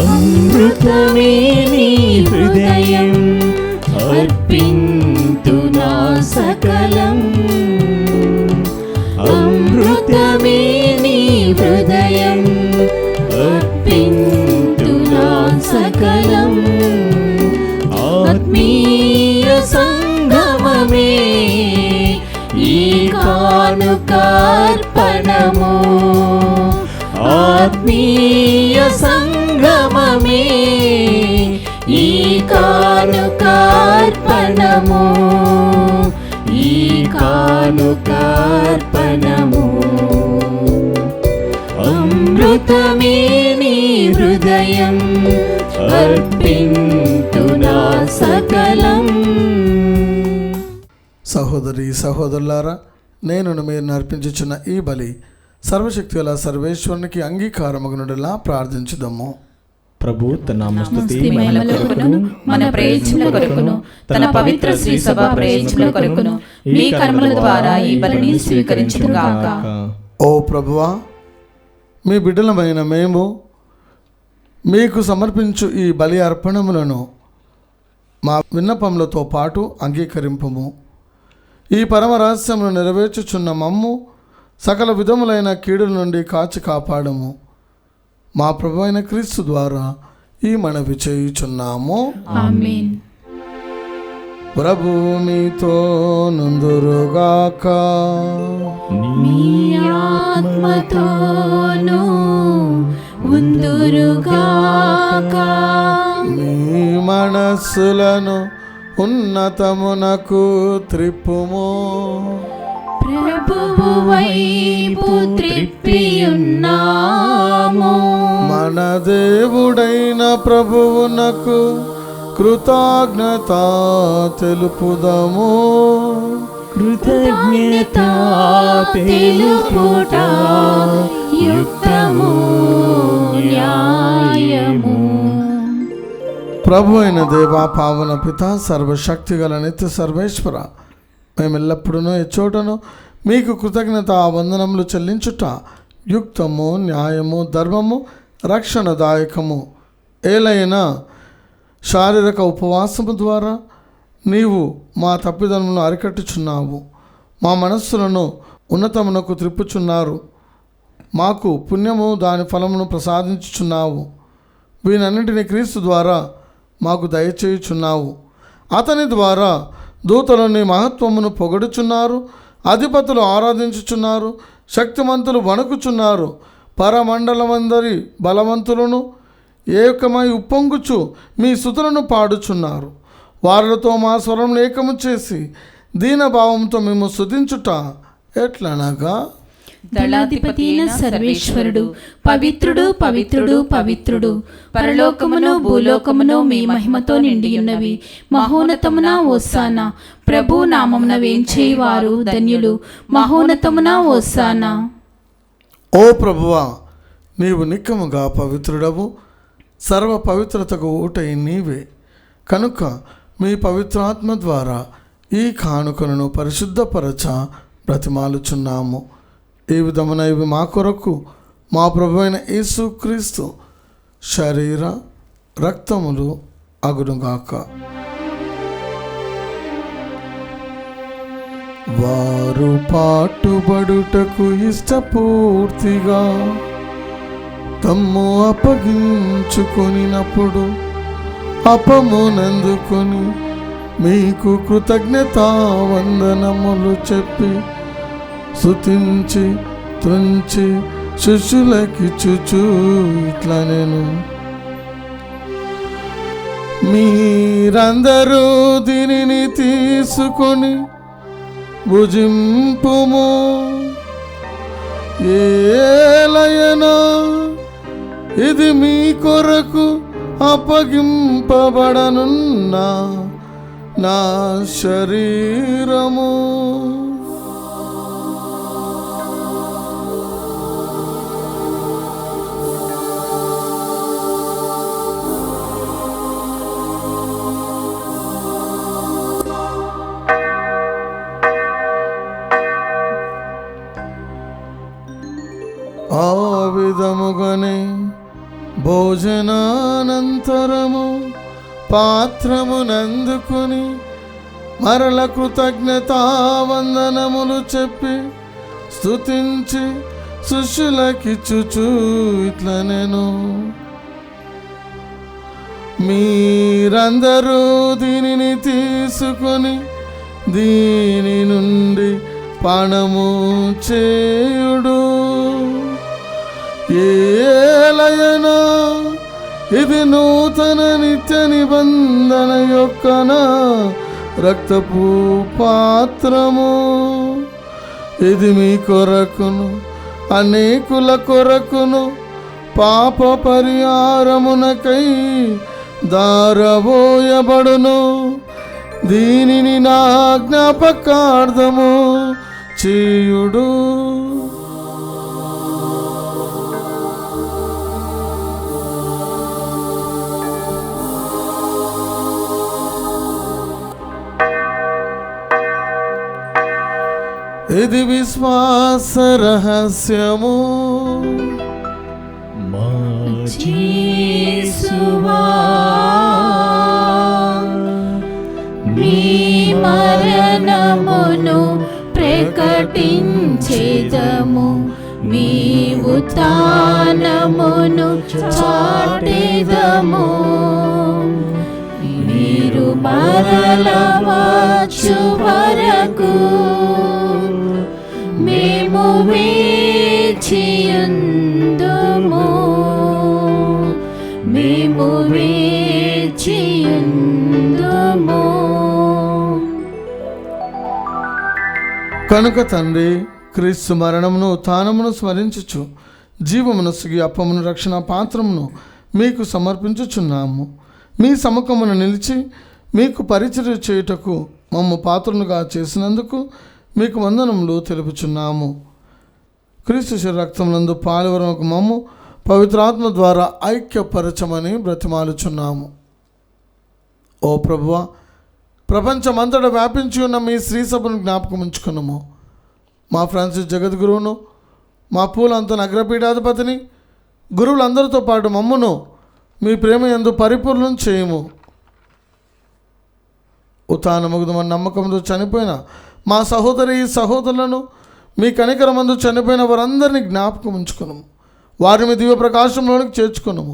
Speaker 5: అమృతమే నీ హృదయం అర్పింతునా సకలం అమృతమే నీ హృదయం అర్పింతునా సకలం ఆత్మీయ సంగమమే ఈ కానుకార్పణము ఆత్మీయ సంగమమే ఈ కానుకార్పణము ఈ కానుకార్పణము అమృతమే నీ హృదయం అర్పింతునా సకలం.
Speaker 3: సహోదరి సహోదరులారా, నేను మీరు నర్పించుచున్న ఈ బలి సర్వశక్తిగల సర్వేశ్వరునికి అంగీకారమగునుడలా ప్రార్థించుదాము.
Speaker 4: ప్రభు తన నామస్తుతి
Speaker 1: మహిమల కొరకును మన ప్రయోజన కొరకును తన పవిత్ర శ్రీ సభ ప్రయోజన కొరకును మీ కర్మల ద్వారా ఈ బలిని స్వీకరించుగాక.
Speaker 3: ఓ ప్రభువా, మీ బిడ్డలమైన మేము మీకు సమర్పించు ఈ బలి అర్పణములను మా విన్నపములతో పాటు అంగీకరింపుము. ఈ పరమ రహస్యమును నెరవేర్చుచున్న మమ్ము సకల విధములైన కీడుల నుండి కాచి కాపాడము. మా ప్రభు అయిన క్రీస్తు ద్వారా ఈ మనవి చేయుచున్నాము.
Speaker 1: ఆమేన్.
Speaker 3: ప్రభు మీతో నుందురుగాక.
Speaker 5: మీ ఆత్మతోను ఉందురుగాక.
Speaker 3: మీ మనస్సులను ఉన్నతమునకు త్రిప్పుము.
Speaker 5: ప్రభువు వైపు త్రిప్పియున్నాము.
Speaker 3: మన దేవుడైన ప్రభువునకు కృతజ్ఞత తెలుపుదము.
Speaker 5: కృతజ్ఞత తెలుపుట యుక్తము న్యాయము.
Speaker 3: ప్రభు అయిన దేవా, పావన పిత, సర్వశక్తిగల నిత్య సర్వేశ్వర, మేము ఎల్లప్పుడూ ఎచ్చోటను మీకు కృతజ్ఞత వందనములు చెల్లించుట యుక్తము న్యాయము ధర్మము రక్షణదాయకము. ఏలైనా శారీరక ఉపవాసము ద్వారా నీవు మా తప్పిదములను అరికట్టుచున్నావు. మా మనస్సులను ఉన్నతమునకు త్రిప్పుచున్నారు. మాకు పుణ్యము దాని ఫలమును ప్రసాదించుచున్నావు. వీనన్నింటినీ క్రీస్తు ద్వారా మాకు దయచేయుచున్నావు. అతని ద్వారా దూతలని మహత్వమును పొగడుచున్నారు, అధిపతులు ఆరాధించుచున్నారు, శక్తిమంతులు వణుకుచున్నారు. పరమండలమందరి బలవంతులను ఏకమై ఉప్పొంగుచు మీ స్తుతులను పాడుచున్నారు. వారితో మా స్వరం ఏకము చేసి దీనభావంతో మేము స్తుతించుట ఎట్లనగా,
Speaker 1: దళాధిపతి అయిన సర్వేశ్వరుడు పవిత్రుడు పవిత్రుడు పవిత్రుడు, పరలోకమును భూలోకమును మీ మహిమతో నిండియున్నవి. మహోన్నతమున హోసానా, ప్రభు నామమున వేంచేవారు ధన్యులు. మహోన్నతమున హోసానా.
Speaker 3: ఓ ప్రభువా, నీవు నిక్కముగా పవిత్రుడవు, సర్వ పవిత్రతకు ఊటై నీవే. కనుక మీ పవిత్రాత్మ ద్వారా ఈ కానుకలను పరిశుద్ధపరచ బ్రతిమాలుచున్నాము. ఈ విధమున ఇవి మా కొరకు మా ప్రభు అయిన యేసుక్రీస్తు శరీర రక్తములు అగునుగాక. వారు పాటుబడుటకు ఇష్టపూర్తిగా తమ్ము అప్పగించుకొనినప్పుడు అపమునందుకొని మీకు కృతజ్ఞతా వందనములు చెప్పి స్తుతించి త్రుంచి శిష్యులకిచ్చుచు ఇట్లా నేను, మీరందరూ దీనిని తీసుకొని భుజింపుము. ఏలయనా ఇది మీ కొరకు అప్పగింపబడనున్న నా శరీరము. ఆ విధముగానే భోజనానంతరము పాత్రమునందుకొని మరల కృతజ్ఞతా వందనములు చెప్పి స్తుతించి శిష్యులకిచ్చుచు ఇట్లా నేను, మీరందరూ దీనిని తీసుకొని దీని నుండి పానము చేయుడు. ఏలయనా ఇది నూతన నిత్య నిబంధన యొక్క నా రక్తపు పాత్రము. ఇది మీ కొరకును అనేకుల కొరకును పాప పరిహారమునకై దారబోయబడును. దీనిని నా జ్ఞాపకార్థము చేయుడు. ఇది విశ్వాస రహస్యము.
Speaker 4: మా
Speaker 5: యేసువా మీ మరణమును ప్రకటించెదము, మీ ఉత్థానమును చాటెదము. మీరు మరల వచ్చు వరకు మేము వేచియుందుము, మేము వేచియుందుము.
Speaker 3: కనుక తండ్రి, క్రీస్తు మరణమును ఉత్థానమును స్మరించుచు జీవమునసుగి అప్పమును రక్షణ పాత్రమును మీకు సమర్పించుచున్నాము. మీ సముఖమును నిలిచి మీకు పరిచర్య చేయుటకు మమ్ము పాత్రనుగా చేసినందుకు మీకు వందనములు తెలుపుచున్నాము. క్రీస్తు శరీర రక్తమునందు పాలువరముకు మమ్ము పవిత్రాత్మ ద్వారా ఐక్యపరచమని బ్రతిమాలుచున్నాము. ఓ ప్రభువా, ప్రపంచమంతటా వ్యాపించి ఉన్న మీ శ్రీ సభను జ్ఞాపకం ఉంచుకున్నాము. మా ఫ్రాన్సిస్ జగద్గురువును, మా పూలంతన అగ్రపీఠాధిపతిని, గురువులందరితో పాటు మమ్మును మీ ప్రేమ యందు పరిపూర్ణం చేయము. ఉత్థానముగుదమని నమ్మకంతో చనిపోయిన మా సహోదరులను మీ కనికరమందు చనిపోయిన వారందరినీ జ్ఞాపకం ఉంచుకున్నాము. వారిని దివ్య ప్రకాశంలోనికి చేర్చుకున్నాము.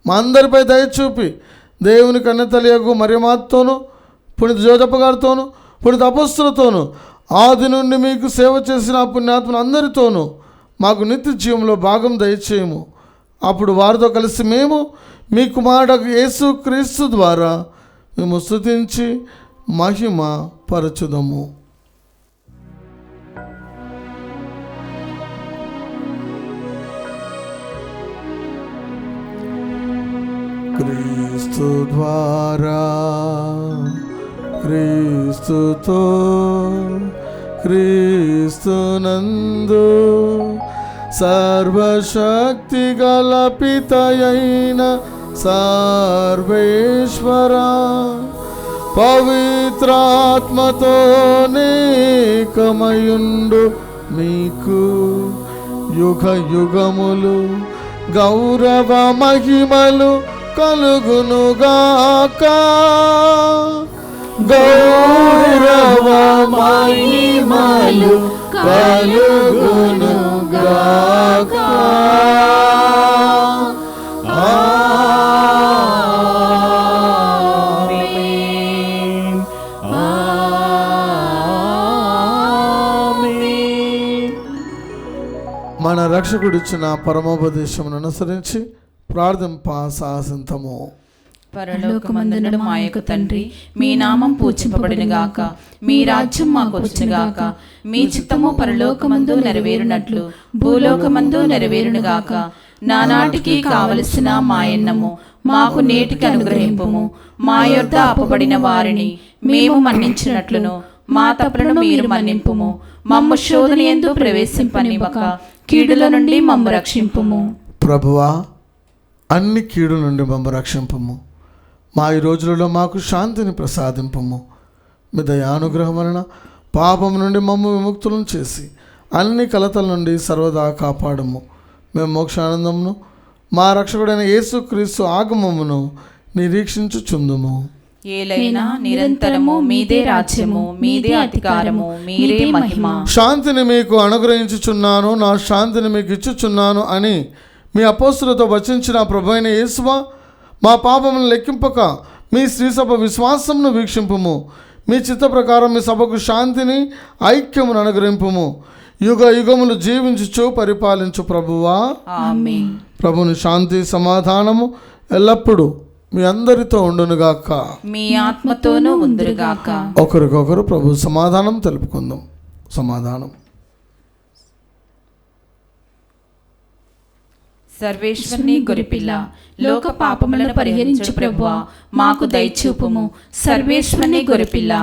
Speaker 3: మా అందరిపై దయచూపి దేవుని కన్నెతలియగు మరియమాతతోనూ, పునీత జోజప్ప గారితోనూ, పునీత అపొస్తలులతోనూ, ఆది నుండి మీకు సేవ చేసిన పుణ్యాత్మను అందరితోనూ మాకు నిత్య జీవంలో భాగం దయచేయము. అప్పుడు వారితో కలిసి మేము మీ కుమారుడు యేసు క్రీస్తు ద్వారా మేము స్తుతించి మహిమ పరచుదము. క్రీస్తు ద్వారా, క్రీస్తుతో, క్రీస్తునందు సర్వశక్తి గల పితయైన సర్వేశ్వర పవిత్రాత్మతో నేకమయుండు మీకు యుగ యుగములు గౌరవ మహిమలు కలుగునుగాక. గౌరవ మహిమలు కలుగునుగాక.
Speaker 5: ఆమేన్. ఆమేన్.
Speaker 3: మన రక్షకుడిచ్చిన పరమోపదేశమును అనుసరించి ప్రార్థింప సాహసింతము.
Speaker 1: పరలోకమందున మా యొక్క తండ్రి, మీ నామం పూజింపబడునుగాక, మీ రాజ్యం మాకు వచ్చునుగాక, మీ చిత్తము పరలోకమందు నెరవేరునట్లు భూలోకమందు నెరవేరునుగాక. నానాటికి కావలసిన మాయన్నము మాకు నేటికి అనుగ్రహింపుము. మా యొద్ద అపబడిన వారిని మేము మన్నించినట్లును మా తప్పులను మీరు మన్నింపుము. మమ్ము శోధన యందు ప్రవేశింపనివ్వక కీడుల నుండి మమ్ము రక్షింపుము.
Speaker 3: ప్రభువా, అన్ని కీడు నుండి మమ్ము రక్షింపము. మా ఈ రోజులలో మాకు శాంతిని ప్రసాదింపము. మీ దయానుగ్రహం వలన పాపం నుండి మమ్ము విముక్తులను చేసి అన్ని కలతల నుండి సర్వదా కాపాడము. మేము మోక్షానందమును మా రక్షకుడైన యేసుక్రీస్తు ఆగమమును నిరీక్షించుచుందుము.
Speaker 1: ఏలైనా నిరంతరము మీదే రాజ్యము, మీదే అధికారము, మీదే మహిమ.
Speaker 3: శాంతిని మీకు అనుగ్రహించుచున్నాను, నా శాంతిని మీకు ఇచ్చుచున్నాను అని మీ అపోస్తులతో వచించిన ప్రభువైన యేసువా, మా పాపములను లెక్కింపక మీ శ్రీసభ విశ్వాసమును వీక్షింపుము. మీ చిత్త ప్రకారం మీ సభకు శాంతిని ఐక్యమును అనుగ్రహింపుము. యుగ యుగములు జీవించుచు పరిపాలించు ప్రభువా.
Speaker 1: ఆమేన్.
Speaker 3: ప్రభుని శాంతి సమాధానము ఎల్లప్పుడూ మీ అందరితో ఉండునుగాక.
Speaker 1: మీ ఆత్మతోనూ ఉందురుగాక.
Speaker 3: ఒకరికొకరు ప్రభు సమాధానం తెలుపుకుందాం. సమాధానం.
Speaker 1: సర్వేశ్వరుని గొరిపిల్ల, లోక పాపములను పరిహరించు ప్రభువా, మాకు దయచూపుము. సర్వేశ్వరుని గొరిపిల్ల,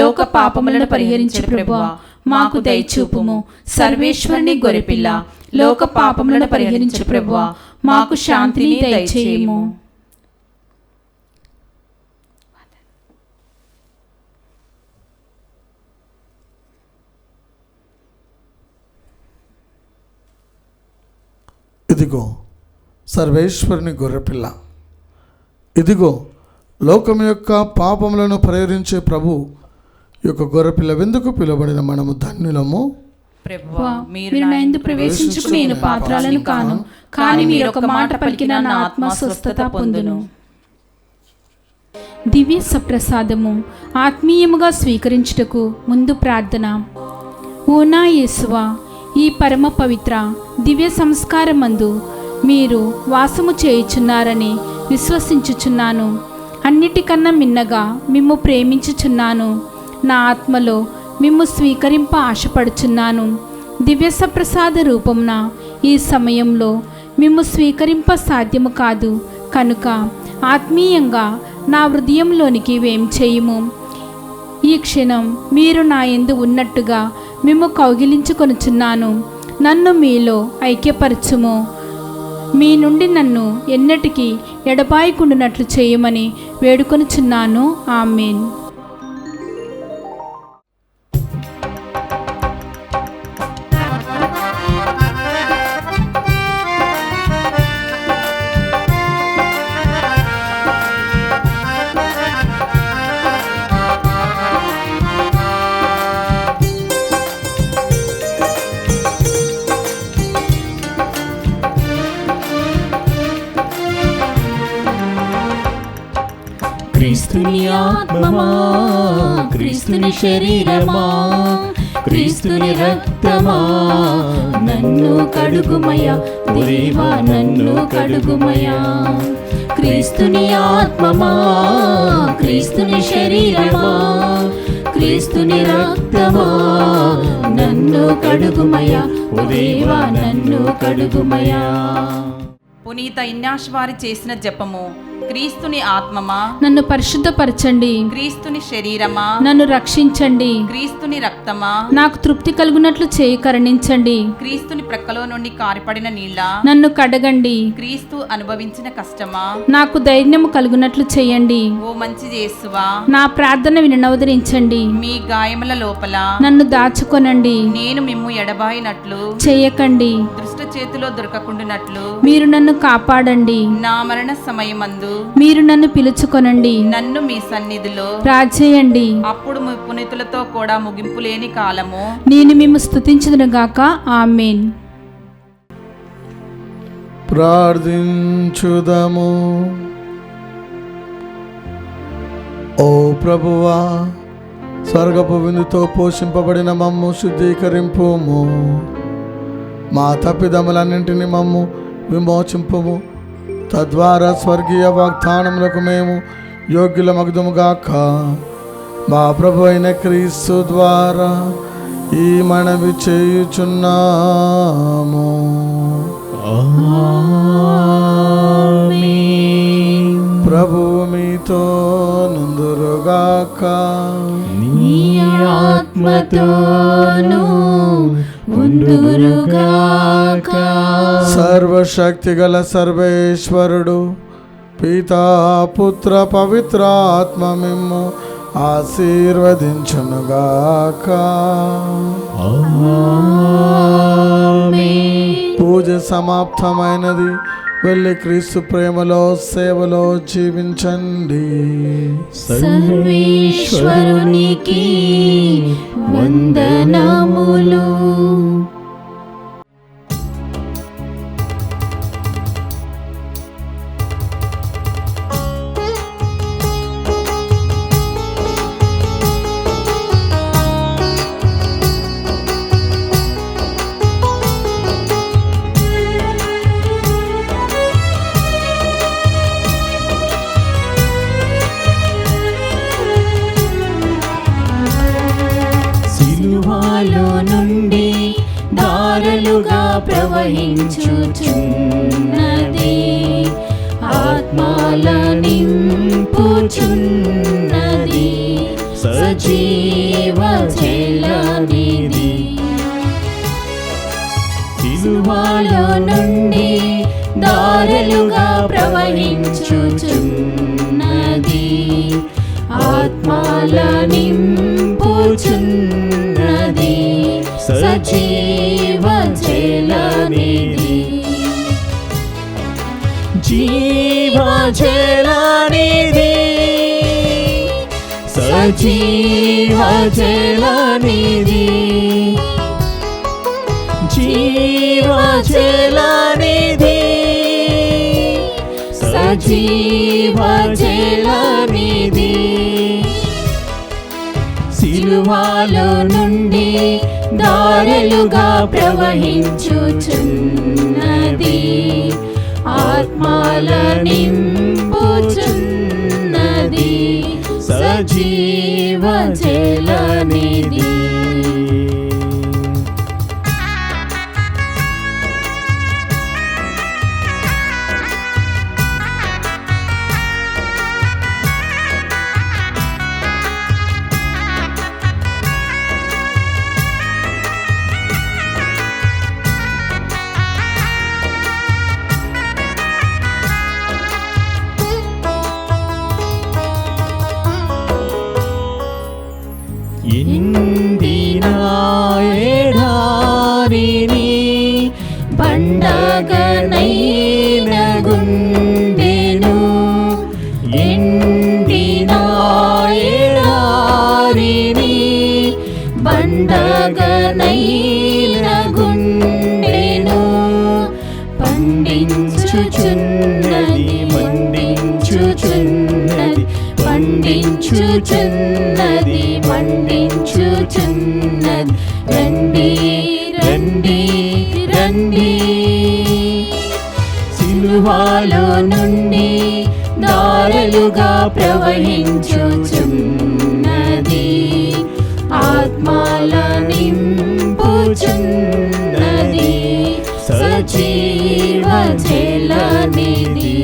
Speaker 1: లోక పాపములను పరిహరించు ప్రభువా, మాకు దయచూపుము. సర్వేశ్వరుని గొరిపిల్ల, లోక పాపములను పరిహరించు ప్రభువా, మాకు శాంతిని దయచేయుము.
Speaker 3: ఇదిగో సర్వేశ్వరుని గొర్రెపిల్ల, ఇదిగో లోకం యొక్క పాపములను పరిహరించే ప్రభు యొక్క గొర్రెపిల్ల వెందుకు పిలువబడిన మనము ధన్యులము.
Speaker 1: ప్రభువా, మీరు నా యందు ప్రవేశించుకు నేను పాత్రాలను కాను, కానీ మీరు ఒక మాట పలికిన నా ఆత్మ స్వస్థత పొందును.
Speaker 5: దివ్య సప్రసాదము ఆత్మీయముగా స్వీకరించుటకు ముందు ప్రార్థన. ఓ నా యేసువా, ఈ పరమ పవిత్ర దివ్య సంస్కారమందు మీరు వాసము చేయుచున్నారని విశ్వసించుచున్నాను. అన్నిటికన్నా మిన్నగా మిమ్ము ప్రేమించుచున్నాను. నా ఆత్మలో మిమ్ము స్వీకరింప ఆశపడుచున్నాను. దివ్య సప్రసాద రూపమున ఈ సమయంలో మిమ్ము స్వీకరింప సాధ్యము కాదు కనుక ఆత్మీయంగా నా హృదయంలోనికి వేం చేయుము. ఈ క్షణం మీరు నా యందు ఉన్నట్టుగా మిమ్ము కౌగిలించుకొనుచున్నాను. నన్ను మీలో ఐక్యపరచుము. మీ నుండి నన్ను ఎన్నటికీ ఎడబాయకుండునట్లు చేయమని వేడుకొనుచున్నాను. ఆమేన్.
Speaker 4: క్రీస్తుని ఆత్మమా, క్రీస్తుని శరీరమా, క్రీస్తుని రక్తమా, నన్ను కడుగుమయా దేవా, నన్ను కడుగుమయా. క్రీస్తుని ఆత్మమా, క్రీస్తుని శరీరమా, క్రీస్తుని రక్తమా, నన్ను కడుగుమయా దేవా, నన్ను కడుగుమయా.
Speaker 1: పునీత ఇన్యాష్ వారి చేసిన జపము. క్రీస్తుని ఆత్మమా,
Speaker 5: నన్ను పరిశుద్ధపరచండి.
Speaker 1: క్రీస్తుని శరీరమా,
Speaker 5: నన్ను రక్షించండి.
Speaker 1: క్రీస్తుని రక్తమా,
Speaker 5: నాకు తృప్తి కలుగునట్లు చేయి కరుణించండి.
Speaker 1: క్రీస్తుని ప్రక్కలో నుండి కారిపడిన నీళ్ళ,
Speaker 5: నన్ను కడగండి.
Speaker 1: క్రీస్తు అనుభవించిన కష్టమా,
Speaker 5: నాకు ధైర్యము కలుగునట్లు చేయండి.
Speaker 1: ఓ మంచి యేసువా,
Speaker 5: నా ప్రార్థన వినవదరించండి.
Speaker 1: మీ గాయముల లోపల
Speaker 5: నన్ను దాచుకొనండి.
Speaker 1: నేను మిమ్ము ఎడబాయినట్లు,
Speaker 5: చేయకండి.
Speaker 1: దుష్ట చేతిలో దొరకకుండునట్లు
Speaker 5: మీరు నన్ను కాపాడండి.
Speaker 1: నా మరణ సమయమందు
Speaker 5: మీరు నన్ను పిలుచుకొనండి.
Speaker 1: నన్ను మీ సన్నిధిలో
Speaker 5: రాజేయండి.
Speaker 1: అప్పుడు మీ పునీతులతో కూడా ముగింపు లేని కాలము
Speaker 5: నేను మిమ్ము స్తుతించుదునుగాక. ఆమేన్.
Speaker 3: ప్రార్థించుదము. ఓ ప్రభువా, స్వర్గపు విందుతో పోషింపబడిన మమ్ము శుద్ధీకరింపుము. మా తప్పిదములన్నింటినీ మమ్ము విమోచింపుము. తద్వారా స్వర్గీయ వాగ్దానములకు మేము యోగ్యులమగుదుముగాక. మా ప్రభు అయిన క్రీస్తు ద్వారా ఈ మనవి చేయుచున్నాము.
Speaker 4: ఆమేన్.
Speaker 3: ప్రభువు మీతో నుందురుగాక.
Speaker 4: నీ ఆత్మతోనూ ఉండురుగాక.
Speaker 3: సర్వశక్తి గల సర్వేశ్వరుడు పితా పుత్ర పవిత్రాత్మ మిమ్ము ఆశీర్వదించునుగాక.
Speaker 4: ఆమేన్.
Speaker 3: పూజ సమాప్తమైనది. వెళ్ళి క్రీస్తు ప్రేమలో సేవలో జీవించండి.
Speaker 4: సర్వేశ్వరునికి వందనములు. సిలువలో నుండి దారలుగా ప్రవహించుచున్నది, ఆత్మల నింపుచున్నది, సజీవ జలనిధి. సిలువలో నుండి దారలుగా ప్రవహించుచున్నది, ఆత్మల నింపుచున్నది, సజీవ జలనిధి. జీవ జలనిధి, సజీవ జలనిధి, జీవ జలనిధి, సజీవ జలనిధి. సిలువలో నుండి దారలుగా ప్రవహించుచున్నది, ఆత్మల నింపుచున్నది, సజీవ జలనిధి. ఎండిన ఎడారిని పండగనైన గుండెను, ఎండిన ఎడారిని పండగనైన గుండెను, పండించుచున్నది మండించుచున్నది, పండించుచున్నది మండించుచున్నది. రండి రండి రండి, సిలువలో నుండి దారలుగా ప్రవహించుచున్నది, ఆత్మల నింపుచున్నది, సజీవ జలనిధి.